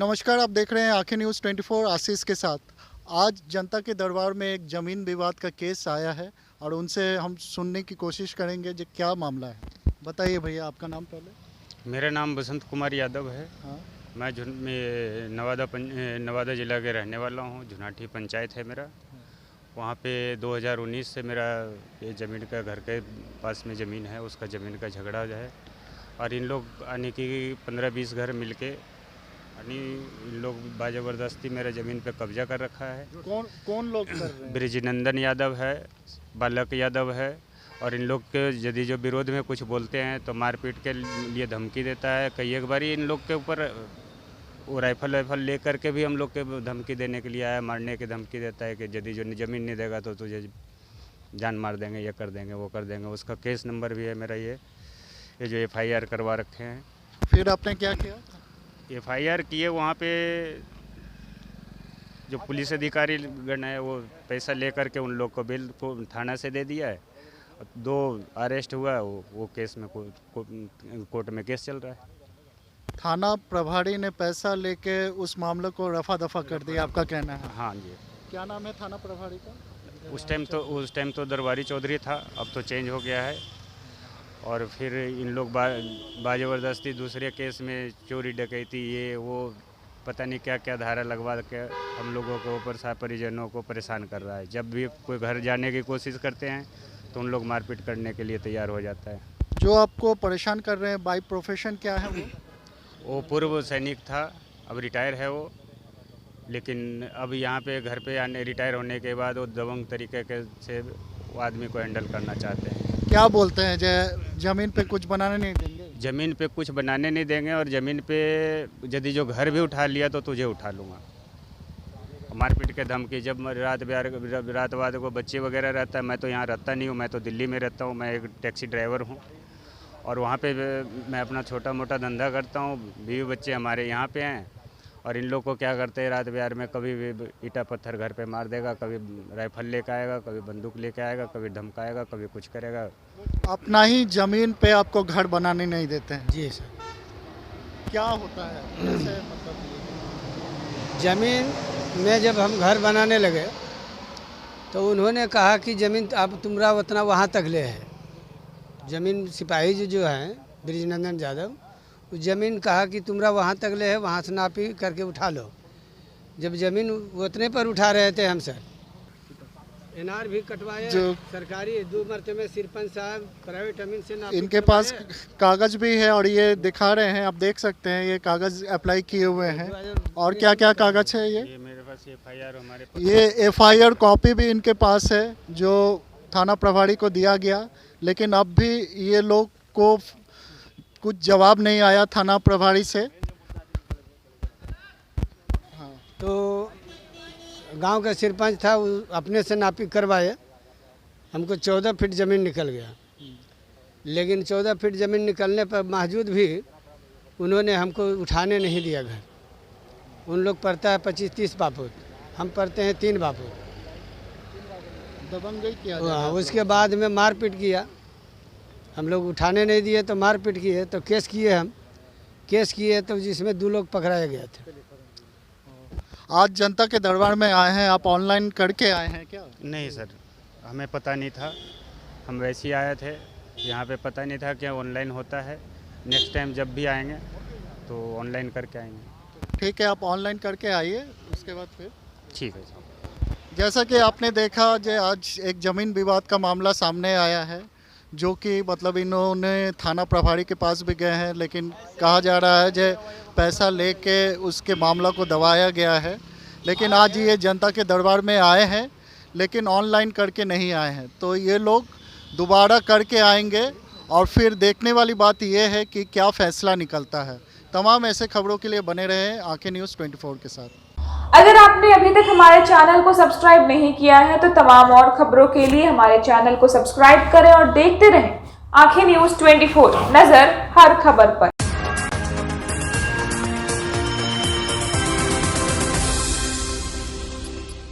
नमस्कार, आप देख रहे हैं आंखें न्यूज़ 24 आशीष के साथ। आज जनता के दरबार में एक ज़मीन विवाद का केस आया है और उनसे हम सुनने की कोशिश करेंगे जो क्या मामला है। बताइए भैया, आपका नाम पहले। मेरा नाम बसंत कुमार यादव है। हाँ, मैं नवादा ज़िला के रहने वाला हूँ। झुनाठी पंचायत है मेरा। वहाँ पे 2019 से मेरा ये ज़मीन का घर के पास में ज़मीन है, उसका ज़मीन का झगड़ा है। और इन लोग यानी कि 15-20 घर मिलके यानी इन लोग बाज़बरदस्ती मेरा ज़मीन पे कब्जा कर रखा है। कौन कौन लोग कर रहे हैं? ब्रिजनंदन यादव है, बालक यादव है। और इन लोग के यदि जो विरोध में कुछ बोलते हैं तो मारपीट के लिए धमकी देता है। कई एक बार इन लोग के ऊपर वो राइफल ले करके भी हम लोग के धमकी देने के लिए आया, मारने की धमकी देता है कि यदि जो ज़मीन नहीं देगा तो तुझे जान मार देंगे, ये कर देंगे, वो कर देंगे। उसका केस नंबर भी है मेरा ये जो FIR करवा रखे हैं। फिर आपने क्या किया? FIR किए, वहाँ पे जो पुलिस अधिकारी गण है वो पैसा ले करके उन लोग को बेल को थाना से दे दिया है। 2 अरेस्ट हुआ, वो केस में कोर्ट में केस चल रहा है। थाना प्रभारी ने पैसा लेके उस मामले को रफा दफा कर दिया, आपका कहना है? हाँ जी। क्या नाम है थाना प्रभारी का? उस टाइम तो दरबारी चौधरी था, अब तो चेंज हो गया है। और फिर इन लोग बाज़बरदस्ती दूसरे केस में चोरी डकैती ये वो पता नहीं क्या क्या धारा लगवा के हम लोगों के ऊपर परिजनों को परेशान कर रहा है। जब भी कोई घर जाने की कोशिश करते हैं तो उन लोग मारपीट करने के लिए तैयार हो जाता है। जो आपको परेशान कर रहे हैं बाई प्रोफेशन क्या है वो पूर्व सैनिक था, अब रिटायर है वो। लेकिन अब यहाँ पे घर पे आने रिटायर होने के बाद वो दबंग तरीके से वो आदमी को हैंडल करना चाहते हैं। क्या बोलते हैं? जमीन पे कुछ बनाने नहीं देंगे? ज़मीन पे कुछ बनाने नहीं देंगे और ज़मीन पे यदि जो घर भी उठा लिया तो तुझे उठा लूँगा। मारपीट के धमकी। जब रात बाद को बच्चे वगैरह रहता है, मैं तो यहाँ रहता नहीं हूँ, मैं तो दिल्ली में रहता हूँ, मैं एक टैक्सी ड्राइवर हूँ। और वहाँ पे मैं अपना छोटा मोटा धंधा करता हूँ। बीवी बच्चे हमारे यहाँ पे हैं। और इन लोग को क्या करते हैं, रात बिहार में कभी भी ईटा पत्थर घर पे मार देगा, कभी राइफल लेकर आएगा, कभी बंदूक लेकर आएगा, कभी धमकाएगा, कभी कुछ करेगा। अपना ही जमीन पे आपको घर बनाने नहीं देते हैं? जी सर। क्या होता है कैसे, मतलब ज़मीन में जब हम घर बनाने लगे तो उन्होंने कहा कि ज़मीन अब तुम्हारा उतना वहाँ तक ले है। ज़मीन सिपाही जो हैं ब्रिजनंदन यादव, उस ज़मीन कहा कि तुम्हारा वहाँ तक ले है, वहाँ से नापी करके उठा लो। जब ज़मीन उतने पर उठा रहे थे हम सर, NR भी कटवाए, जो सरकारी 2 मरतबे सरपंच साहब प्राइवेट अमीन से नापी इनके पास कागज भी है और ये दिखा रहे हैं, आप देख सकते हैं ये कागज अप्लाई किए हुए हैं। और क्या क्या कागज है ये मेरे पास FIR हमारे पास ये FIR कॉपी भी इनके पास है जो थाना प्रभारी को दिया गया। लेकिन अब भी ये लोग को कुछ जवाब नहीं आया थाना प्रभारी से। तो गांव का सरपंच था, वो अपने से नापी करवाए। हमको 14 फीट ज़मीन निकल गया। लेकिन 14 फीट ज़मीन निकलने पर बावजूद भी उन्होंने हमको उठाने नहीं दिया घर। उन लोग पड़ता है 25-30 बाफुट, हम पड़ते हैं 3 बाफुट। दबंगई किया उसके बाद में मारपीट किया। हम लोग उठाने नहीं दिए तो मारपीट किए, तो केस किए। हम केस किए तो जिसमें 2 लोग पकड़ाए गए थे। आज जनता के दरबार में आए हैं, आप ऑनलाइन करके आए हैं क्या? नहीं सर, हमें पता नहीं था, हम वैसे ही आए थे। यहाँ पे पता नहीं था कि ऑनलाइन होता है। नेक्स्ट टाइम जब भी आएंगे तो ऑनलाइन करके आएंगे। ठीक है, आप ऑनलाइन करके आइए, उसके बाद फिर ठीक है सर। जैसा कि आपने देखा जो आज एक ज़मीन विवाद का मामला सामने आया है, जो कि मतलब इन्होंने थाना प्रभारी के पास भी गए हैं, लेकिन कहा जा रहा है जो पैसा लेके उसके मामला को दबाया गया है। लेकिन आज ये जनता के दरबार में आए हैं, लेकिन ऑनलाइन करके नहीं आए हैं। तो ये लोग दोबारा करके आएंगे और फिर देखने वाली बात ये है कि क्या फ़ैसला निकलता है। तमाम ऐसे खबरों के लिए बने रहें आंखें न्यूज़ 24 के साथ। अगर आपने अभी तक हमारे चैनल को सब्सक्राइब नहीं किया है तो तमाम और खबरों के लिए हमारे चैनल को सब्सक्राइब करें और देखते रहें आंखें न्यूज़ 24, नजर हर खबर पर।